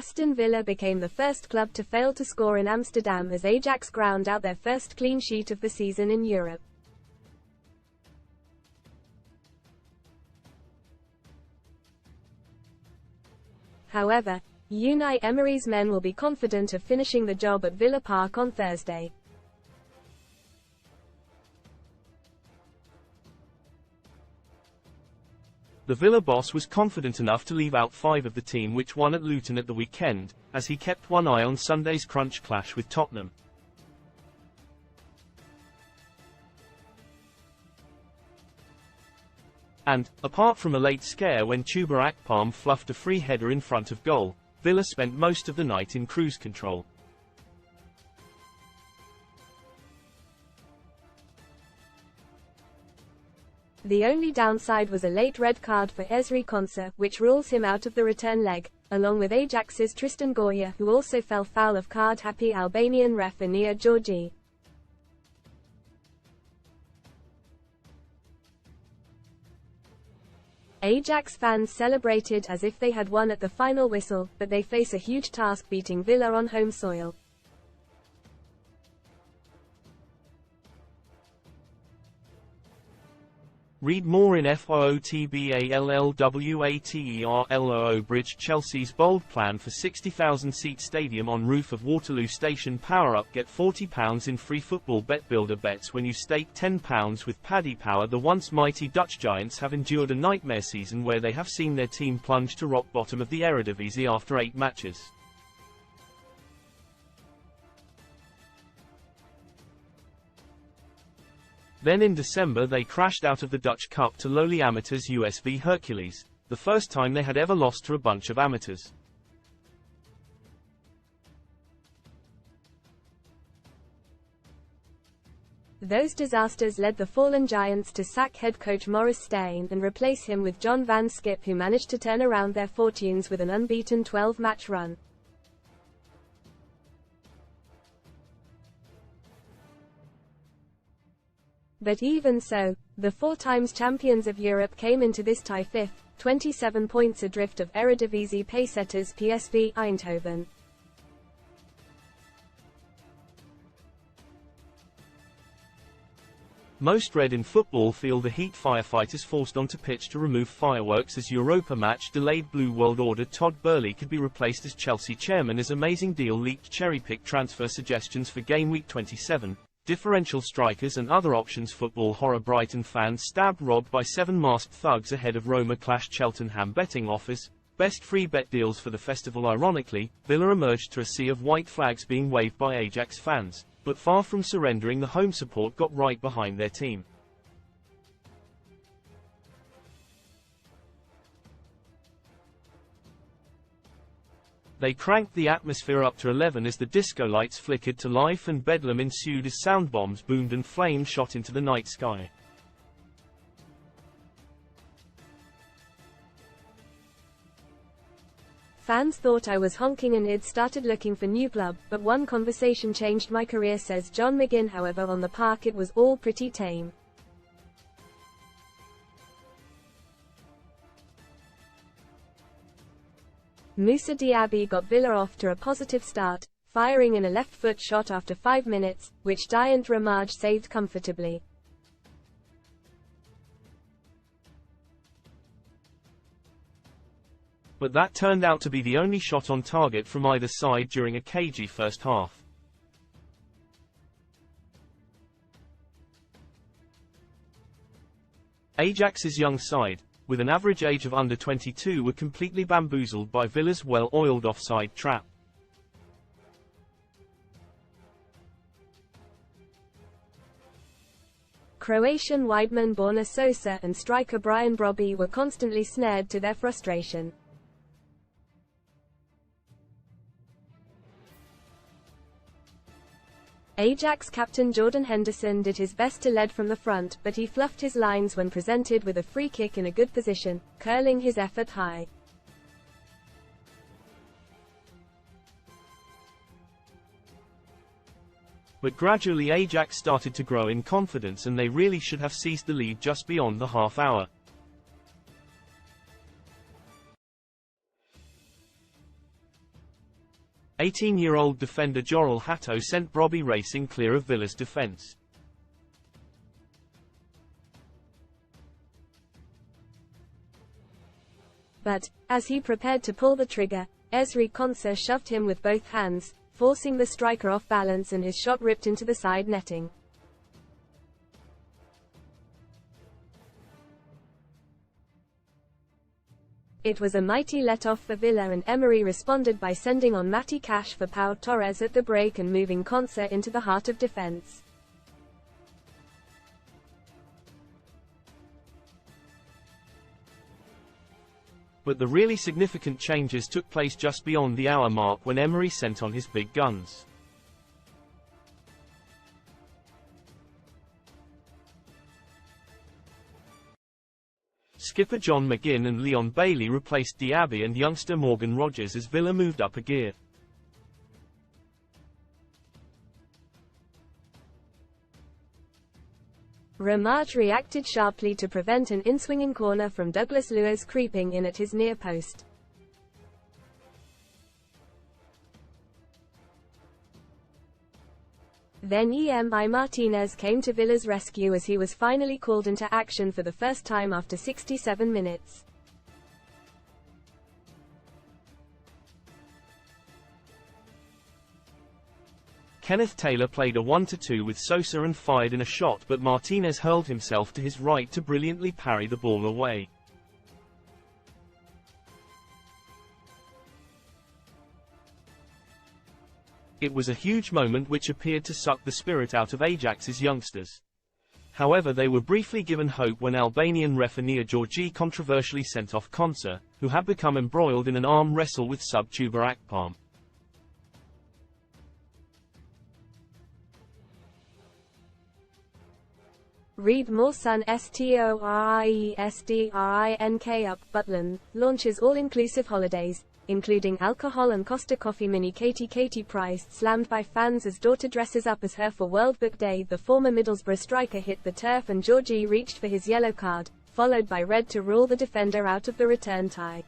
Aston Villa became the first club to fail to score in Amsterdam as Ajax ground out their first clean sheet of the season in Europe. However, Unai Emery's men will be confident of finishing the job at Villa Park on Thursday. The Villa boss was confident enough to leave out 5 of the team which won at Luton at the weekend, as he kept one eye on Sunday's crunch clash with Tottenham. And, apart from a late scare when Chuba Akpom fluffed a free header in front of goal, Villa spent most of the night in cruise control. The only downside was a late red card for Ezri Konsa, which rules him out of the return leg, along with Ajax's Tristan Goya, who also fell foul of card-happy Albanian ref Ania Georgi. Ajax fans celebrated as if they had won at the final whistle, but they face a huge task beating Villa on home soil. Read more in FOOTBALLWATERLOO Bridge. Chelsea's bold plan for 60,000-seat stadium on roof of Waterloo Station. Power up, get £40 in free football bet builder bets when you stake £10 with Paddy Power. The once mighty Dutch giants have endured a nightmare season where they have seen their team plunge to rock bottom of the Eredivisie after 8 matches. Then in December they crashed out of the Dutch Cup to lowly amateurs USV Hercules, the first time they had ever lost to a bunch of amateurs. Those disasters led the fallen giants to sack head coach Maurice Stijn and replace him with John van Schip, who managed to turn around their fortunes with an unbeaten 12-match run. But even so, the 4-times champions of Europe came into this tie 5th, 27 points adrift of Eredivisie pacesetters PSV Eindhoven. Most red in football feel the heat firefighters forced onto pitch to remove fireworks as Europa match delayed. Blue World Order Todd Burley could be replaced as Chelsea chairman as amazing deal leaked. Cherry-pick transfer suggestions for game week 27. Differential strikers and other options. Football horror. Brighton fans stabbed robbed by 7 masked thugs ahead of Roma clash. Cheltenham betting offers best free bet deals for the festival. Ironically, Villa emerged to a sea of white flags being waved by Ajax fans, but far from surrendering, the home support got right behind their team. They cranked the atmosphere up to 11 as the disco lights flickered to life and bedlam ensued as sound bombs boomed and flames shot into the night sky. Fans thought I was honking and id started looking for new club, but one conversation changed my career, says John McGinn. However, on the park it was all pretty tame. Moussa Diaby got Villa off to a positive start, firing in a left-foot shot after 5 minutes, which Giant Ramaj saved comfortably. But that turned out to be the only shot on target from either side during a cagey first half. Ajax's young side, with an average age of under 22, were completely bamboozled by Villa's well-oiled offside trap. Croatian wideman Borna Sosa and striker Brian Brobby were constantly snared to their frustration. Ajax captain Jordan Henderson did his best to lead from the front, but he fluffed his lines when presented with a free kick in a good position, curling his effort high. But gradually Ajax started to grow in confidence and they really should have seized the lead just beyond the half hour. 18-year-old defender Jorel Hatto sent Bobby Racing clear of Villa's defence. But, as he prepared to pull the trigger, Ezri Konsa shoved him with both hands, forcing the striker off balance and his shot ripped into the side netting. It was a mighty let-off for Villa, and Emery responded by sending on Matty Cash for Pau Torres at the break and moving Konsa into the heart of defence. But the really significant changes took place just beyond the hour mark when Emery sent on his big guns. Skipper John McGinn and Leon Bailey replaced Diaby and youngster Morgan Rogers as Villa moved up a gear. Ramage reacted sharply to prevent an in-swinging corner from Douglas Luiz creeping in at his near post. Then Emi Martinez came to Villa's rescue as he was finally called into action for the first time after 67 minutes. Kenneth Taylor played a 1-2 with Sosa and fired in a shot, but Martinez hurled himself to his right to brilliantly parry the ball away. It was a huge moment which appeared to suck the spirit out of Ajax's youngsters. However, they were briefly given hope when Albanian ref Nia Georgi controversially sent off Konsa, who had become embroiled in an arm wrestle with sub-tuber Akpam. Read more. Sun STORIESDRINK up Butland launches all-inclusive holidays, including alcohol and Costa Coffee. Mini Katie Price slammed by fans as daughter dresses up as her for World Book Day. The former Middlesbrough striker hit the turf and Georgie reached for his yellow card, followed by red to rule the defender out of the return tie.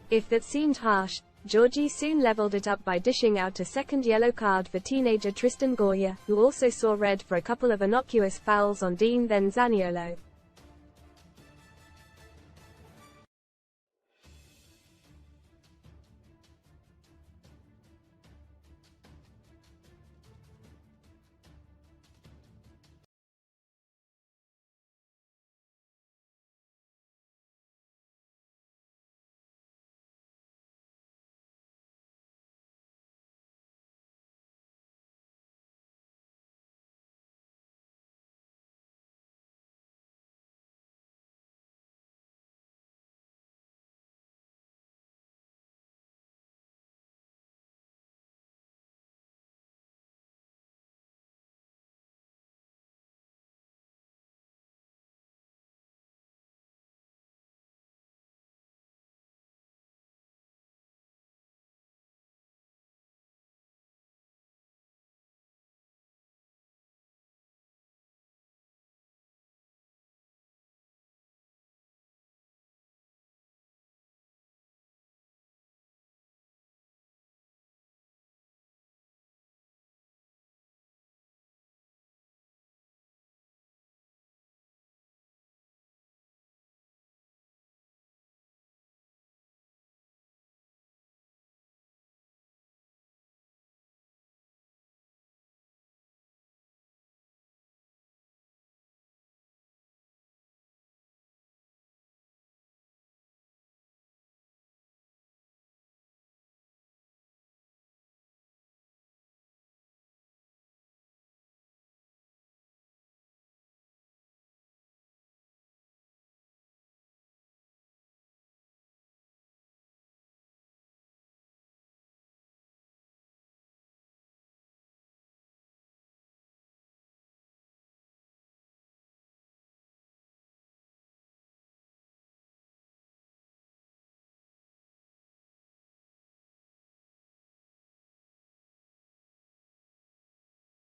If that seemed harsh, Georgie soon leveled it up by dishing out a second yellow card for teenager Tristan Goya, who also saw red for a couple of innocuous fouls on Dean then Zaniolo.